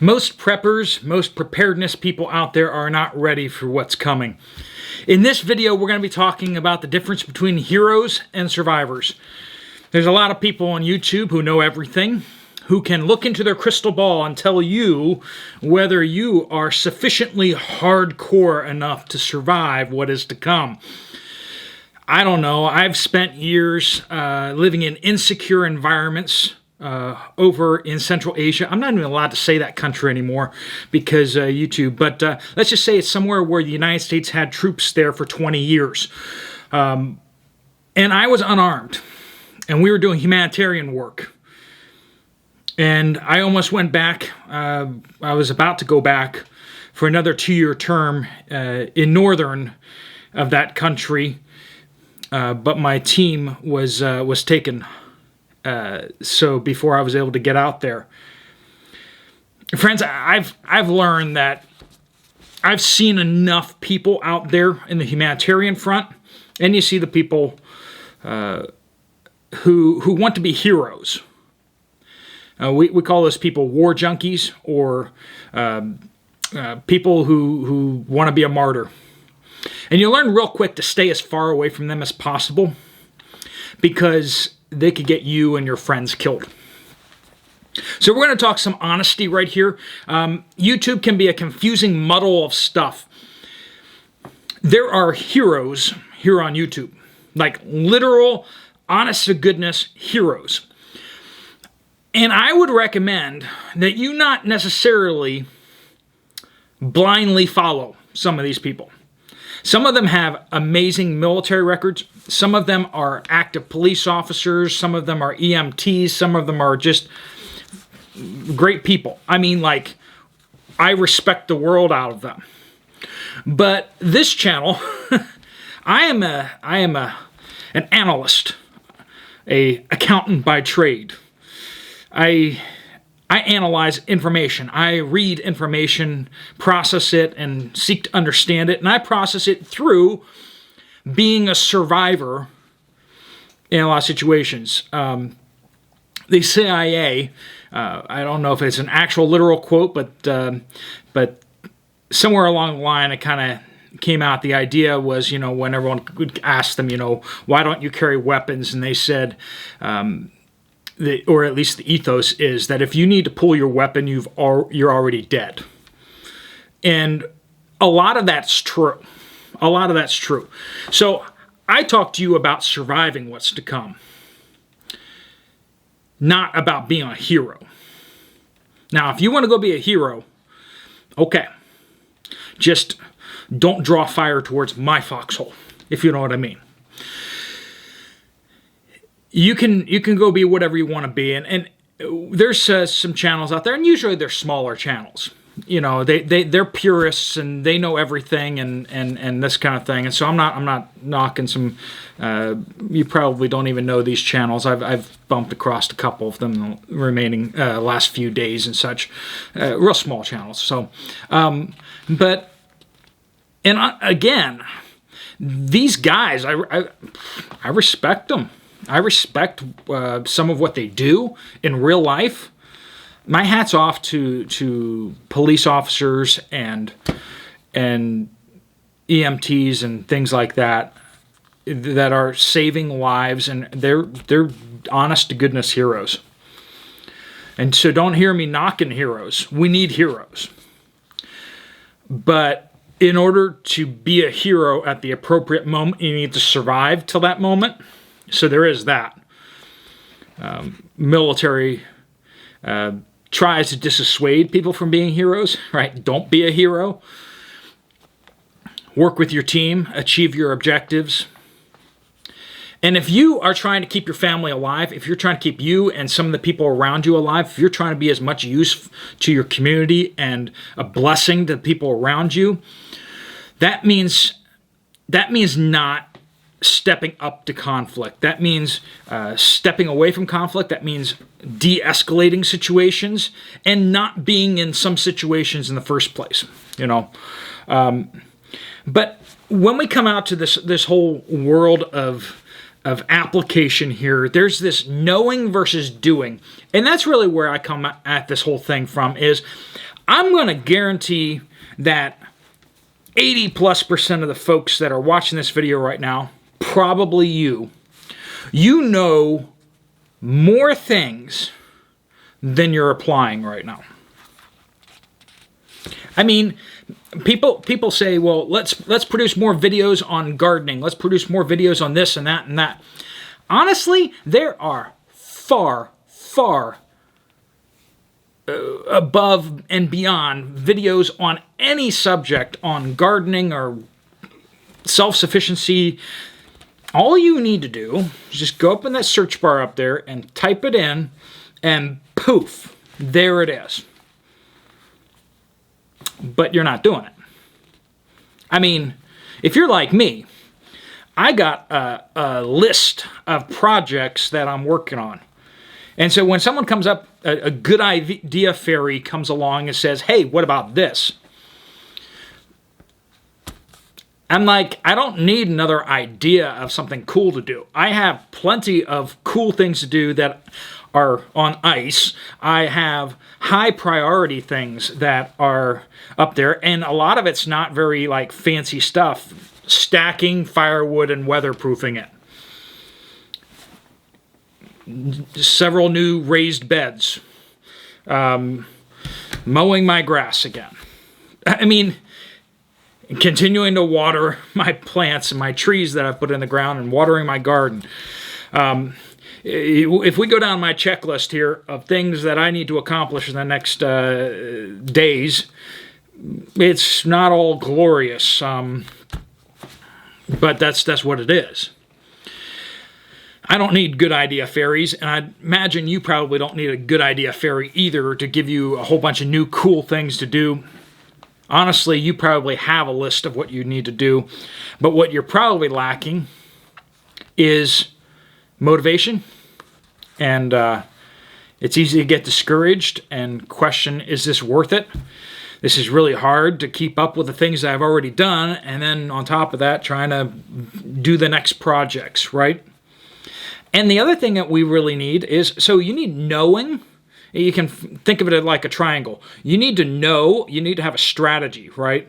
Most preppers, most preparedness people out there are not ready for what's coming. In this video, we're going to be talking about the difference between heroes and survivors. There's a lot of people on YouTube who know everything, who can look into their crystal ball and tell you whether you are sufficiently hardcore enough to survive what is to come. I don't know. I've spent years living in insecure environments over in Central Asia. I'm not even allowed to say that country anymore because YouTube, but let's just say it's somewhere where the United States had troops there for 20 years. And I was unarmed, and we were doing humanitarian work. And I almost went back. I was about to go back for another 2-year term in northern of that country, but my team was taken. So before I was able to get out there, friends, I've learned that I've seen enough people out there in the humanitarian front, and you see the people who want to be heroes. We call those people war junkies, or people who want to be a martyr. And you learn real quick to stay as far away from them as possible, because they could get you and your friends killed. So we're going to talk some honesty right here. YouTube can be a confusing muddle of stuff. There are heroes here on YouTube, like literal, honest-to-goodness heroes. And I would recommend that you not necessarily blindly follow some of these people. Some of them have amazing military records. Some of them are active police officers. Some of them are EMTs. Some of them are just great people. I mean, like, I respect the world out of them. But this channel, I am an analyst, an accountant by trade. I analyze information. I read information, process it, and seek to understand it. And I process it through being a survivor in a lot of situations. The CIA, I don't know if it's an actual literal quote, but somewhere along the line it kind of came out. The idea was, when everyone would ask them, why don't you carry weapons? And they said, or at least the ethos is that if you need to pull your weapon, you're already dead. And a lot of that's true. A lot of that's true. So I talk to you about surviving what's to come, not about being a hero. Now, if you want to go be a hero, okay, just don't draw fire towards my foxhole, if you know what I mean. You can go be whatever you want to be, and there's some channels out there, and usually they're smaller channels. They're purists and they know everything and this kind of thing. And so I'm not knocking some. You probably don't even know these channels. I've bumped across a couple of them in the remaining last few days and such. Real small channels. So, again, these guys, I respect them. I respect some of what they do in real life. My hat's off to police officers and EMTs and things like that are saving lives, and they're honest to goodness heroes. And so don't hear me knocking heroes. We need heroes. But in order to be a hero at the appropriate moment, you need to survive till that moment. So there is that. Military tries to dissuade people from being heroes, right? Don't be a hero. Work with your team. Achieve your objectives. And if you are trying to keep your family alive, if you're trying to keep you and some of the people around you alive, if you're trying to be as much use to your community and a blessing to the people around you, that means not stepping up to conflict. That means stepping away from conflict. That means de-escalating situations and not being in some situations in the first place. But when we come out to this whole world of application here, there's this knowing versus doing. And that's really where I come at this whole thing from, is I'm going to guarantee that 80+% of the folks that are watching this video right now, probably you know more things than you're applying right now. I mean, people say, well, let's produce more videos on gardening. Let's produce more videos on this and that and that. Honestly, there are far above and beyond videos on any subject on gardening or self-sufficiency. All you need to do is just go up in that search bar up there and type it in, and poof, there it is. But you're not doing it. I mean, if you're like me, I got a list of projects that I'm working on. And so when someone comes up, a good idea fairy comes along and says, hey, what about this? I'm like, I don't need another idea of something cool to do. I have plenty of cool things to do that are on ice. I have high priority things that are up there, and a lot of it's not very like fancy stuff. Stacking firewood and weatherproofing it. Several new raised beds. Mowing my grass again. I mean, continuing to water my plants and my trees that I've put in the ground and watering my garden. If we go down my checklist here of things that I need to accomplish in the next days, it's not all glorious, but that's what it is. I don't need good idea fairies, and I imagine you probably don't need a good idea fairy either to give you a whole bunch of new cool things to do. Honestly, you probably have a list of what you need to do, but what you're probably lacking is motivation, and it's easy to get discouraged and question, is this worth it? This is really hard to keep up with the things that I've already done, and then on top of that, trying to do the next projects, right? And the other thing that we really need is, so you need knowing. You can think of it like a triangle. You need to know, you need to have a strategy, right?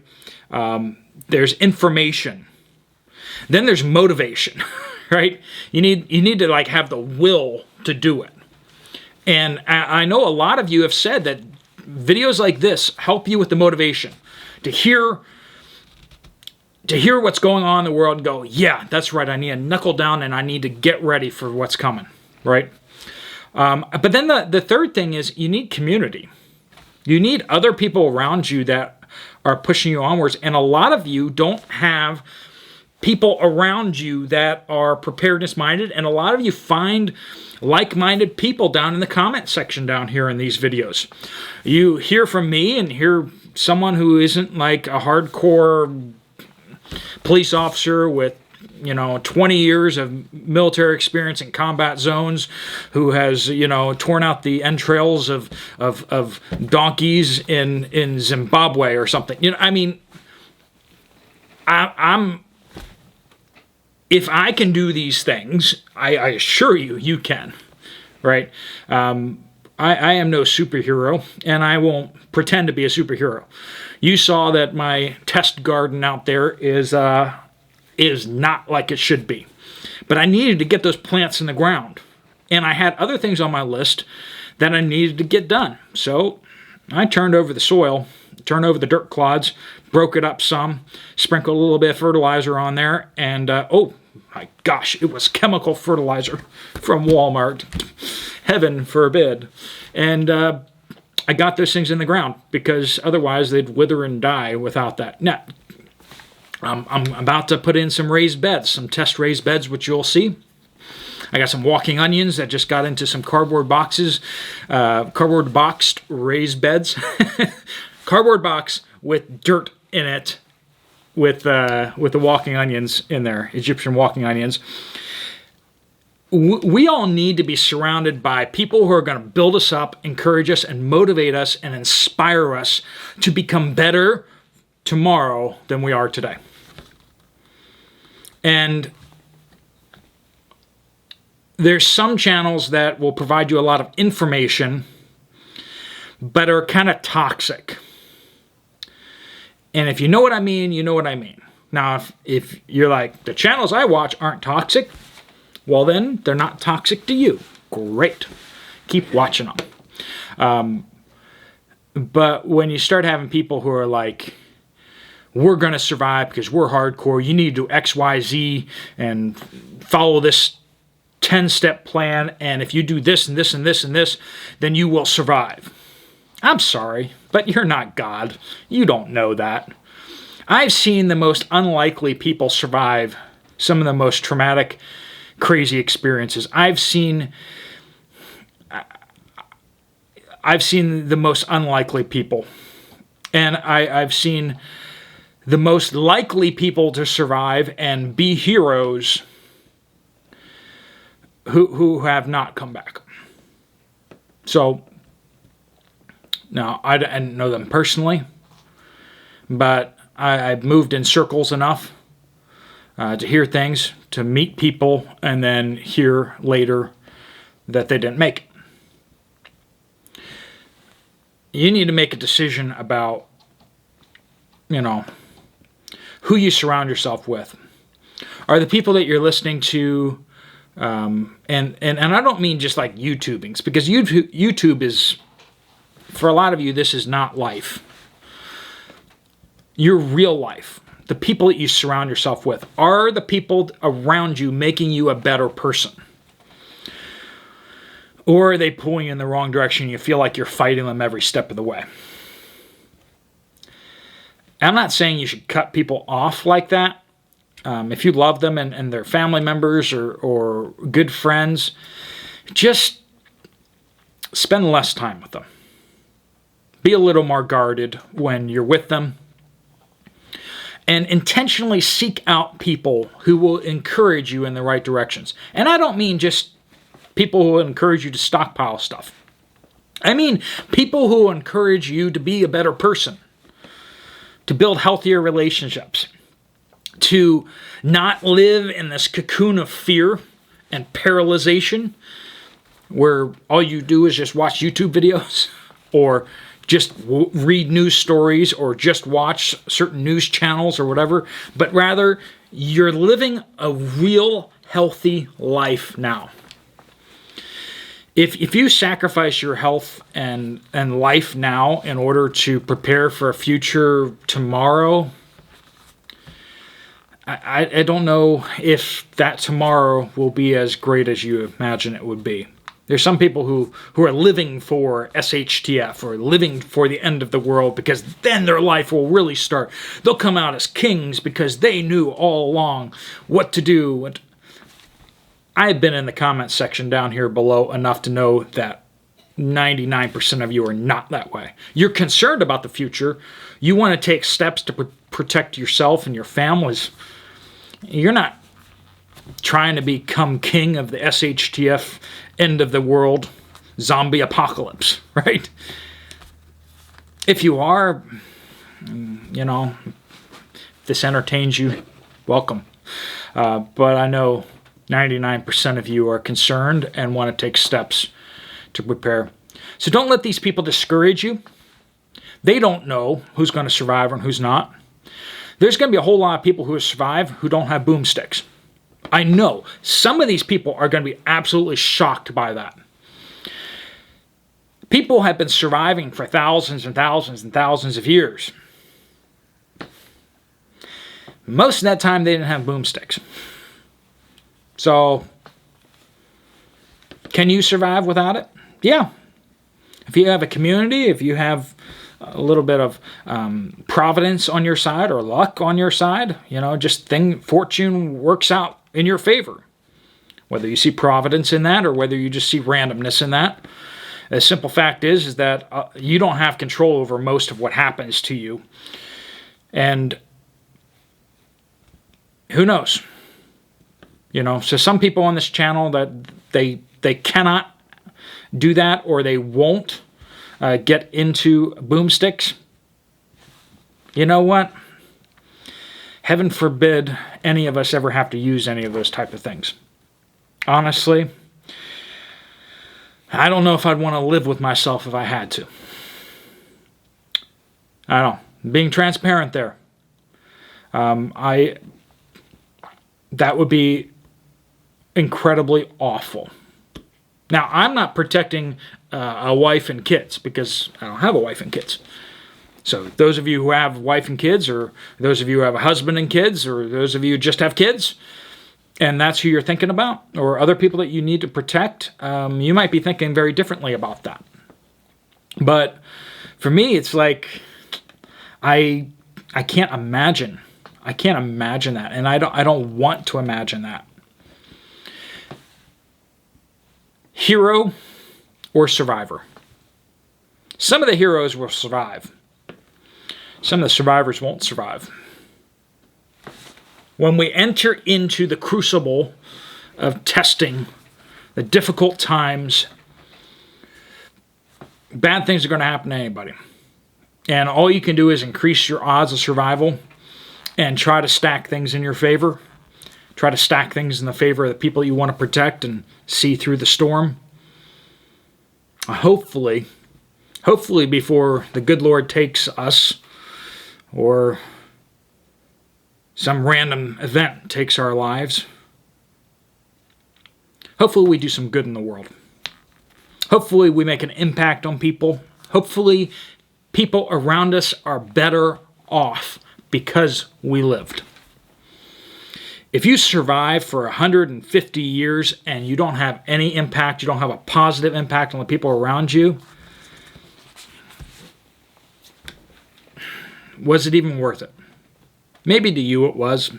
There's information. Then there's motivation, right? You need to like have the will to do it. And I know a lot of you have said that videos like this help you with the motivation to hear what's going on in the world and go, yeah, that's right, I need to knuckle down and I need to get ready for what's coming, right? But then the third thing is you need community. You need other people around you that are pushing you onwards, and a lot of you don't have people around you that are preparedness-minded, and a lot of you find like-minded people down in the comment section down here in these videos. You hear from me and hear someone who isn't like a hardcore police officer with 20 years of military experience in combat zones, who has, torn out the entrails of donkeys in Zimbabwe or something. If I can do these things, I assure you, you can, right? I am no superhero, and I won't pretend to be a superhero. You saw that my test garden out there is not like it should be. But I needed to get those plants in the ground. And I had other things on my list that I needed to get done. So I turned over the soil, turned over the dirt clods, broke it up some, sprinkled a little bit of fertilizer on there, and oh my gosh, it was chemical fertilizer from Walmart. Heaven forbid. And I got those things in the ground because otherwise they'd wither and die without that. Now, I'm about to put in some raised beds, some test raised beds, which you'll see. I got some walking onions that just got into some cardboard boxes, cardboard boxed raised beds. Cardboard box with dirt in it with the walking onions in there, Egyptian walking onions. We all need to be surrounded by people who are going to build us up, encourage us, and motivate us and inspire us to become better tomorrow than we are today. And there's some channels that will provide you a lot of information, but are kind of toxic. And if you know what I mean, you know what I mean. Now, if you're like, the channels I watch aren't toxic, well then, they're not toxic to you. Great. Keep watching them. But when you start having people who are like, we're going to survive because we're hardcore, you need to do X, Y, Z and follow this 10-step plan, and if you do this and this and this and this, then you will survive. I'm sorry, but you're not God. You don't know that. I've seen the most unlikely people survive some of the most traumatic, crazy experiences. I've seen the most unlikely people. And I've seen the most likely people to survive and be heroes who have not come back. So, now, I didn't know them personally, but I've moved in circles enough to hear things, to meet people, and then hear later that they didn't make it. You need to make a decision about, who you surround yourself with. Are the people that you're listening to, and I don't mean just like YouTubings, because YouTube is, for a lot of you, this is not life. Your real life. The people that you surround yourself with. Are the people around you making you a better person? Or are they pulling you in the wrong direction and you feel like you're fighting them every step of the way? I'm not saying you should cut people off like that. If you love them and they're family members or good friends, just spend less time with them. Be a little more guarded when you're with them. And intentionally seek out people who will encourage you in the right directions. And I don't mean just people who will encourage you to stockpile stuff. I mean people who will encourage you to be a better person. To build healthier relationships. To not live in this cocoon of fear and paralyzation where all you do is just watch YouTube videos or just read news stories or just watch certain news channels or whatever, but rather you're living a real healthy life now. If you sacrifice your health and life now in order to prepare for a future tomorrow, I don't know if that tomorrow will be as great as you imagine it would be. There's some people who are living for SHTF or living for the end of the world because then their life will really start. They'll come out as kings because they knew all along what to do. I've been in the comments section down here below enough to know that 99% of you are not that way. You're concerned about the future. You want to take steps to protect yourself and your families. You're not trying to become king of the SHTF end of the world zombie apocalypse, right? If you are, if this entertains you, welcome. But I know 99% of you are concerned and want to take steps to prepare. So don't let these people discourage you. They don't know who's going to survive and who's not. There's going to be a whole lot of people who survive who don't have boomsticks. I know some of these people are going to be absolutely shocked by that. People have been surviving for thousands and thousands and thousands of years. Most of that time they didn't have boomsticks. So, can you survive without it? Yeah. If you have a community, if you have a little bit of providence on your side or luck on your side, fortune works out in your favor. Whether you see providence in that or whether you just see randomness in that. The simple fact is that you don't have control over most of what happens to you. And who knows? So some people on this channel that they cannot do that or they won't get into boomsticks. You know what? Heaven forbid any of us ever have to use any of those type of things. Honestly, I don't know if I'd want to live with myself if I had to. I don't know, being transparent there. That would be incredibly awful. Now, I'm not protecting a wife and kids because I don't have a wife and kids. So those of you who have a wife and kids, or those of you who have a husband and kids, or those of you who just have kids, and that's who you're thinking about, or other people that you need to protect, you might be thinking very differently about that. But for me, it's like I can't imagine. I can't imagine that, and I don't want to imagine that. Hero or survivor? Some of the heroes will survive. Some of the survivors won't survive. When we enter into the crucible of testing, the difficult times, bad things are going to happen to anybody. And all you can do is increase your odds of survival and try to stack things in your favor. Try to stack things in the favor of the people you want to protect and see through the storm. Hopefully before the good Lord takes us, or some random event takes our lives, hopefully we do some good in the world. Hopefully we make an impact on people. Hopefully people around us are better off because we lived. If you survive for 150 years and you don't have any impact, you don't have a positive impact on the people around you, was it even worth it? Maybe to you it was,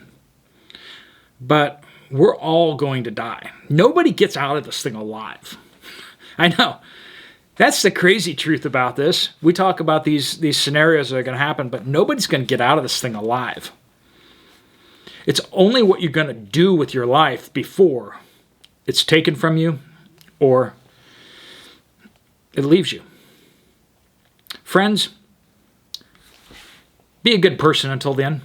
but we're all going to die. Nobody gets out of this thing alive. I know. That's the crazy truth about this. We talk about these scenarios that are going to happen, but nobody's going to get out of this thing alive. It's only what you're going to do with your life before it's taken from you or it leaves you. Friends, be a good person until then.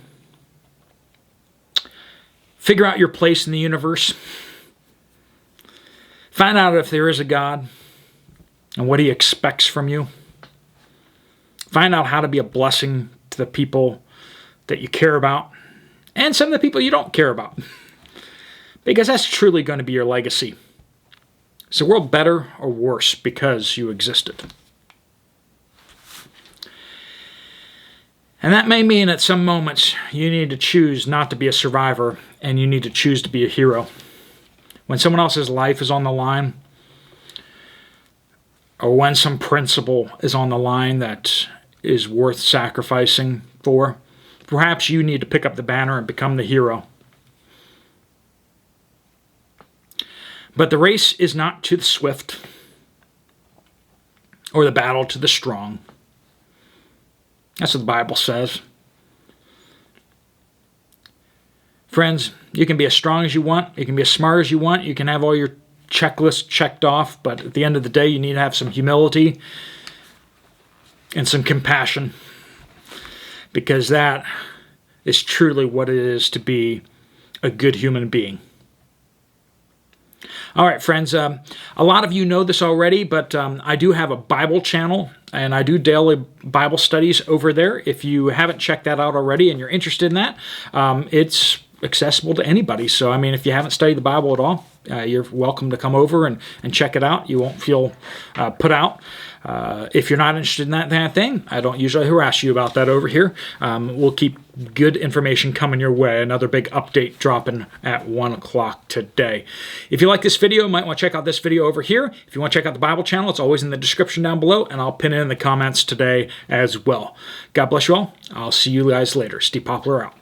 Figure out your place in the universe. Find out if there is a God and what He expects from you. Find out how to be a blessing to the people that you care about and some of the people you don't care about. Because that's truly going to be your legacy. Is the world better or worse because you existed? And that may mean at some moments you need to choose not to be a survivor and you need to choose to be a hero. When someone else's life is on the line, or when some principle is on the line that is worth sacrificing for, perhaps you need to pick up the banner and become the hero. But the race is not to the swift or the battle to the strong. That's what the Bible says. Friends, you can be as strong as you want. You can be as smart as you want. You can have all your checklists checked off. But at the end of the day, you need to have some humility and some compassion. Because that is truly what it is to be a good human being. All right, friends, a lot of you know this already, but I do have a Bible channel, and I do daily Bible studies over there. If you haven't checked that out already and you're interested in that, it's accessible to anybody. So, I mean, if you haven't studied the Bible at all, you're welcome to come over and check it out. You won't feel put out. If you're not interested in that kind of thing, I don't usually harass you about that over here. We'll keep good information coming your way. Another big update dropping at 1 o'clock today. If you like this video, you might want to check out this video over here. If you want to check out the Bible channel, it's always in the description down below, and I'll pin it in the comments today as well. God bless you all. I'll see you guys later. Steve Poplar out.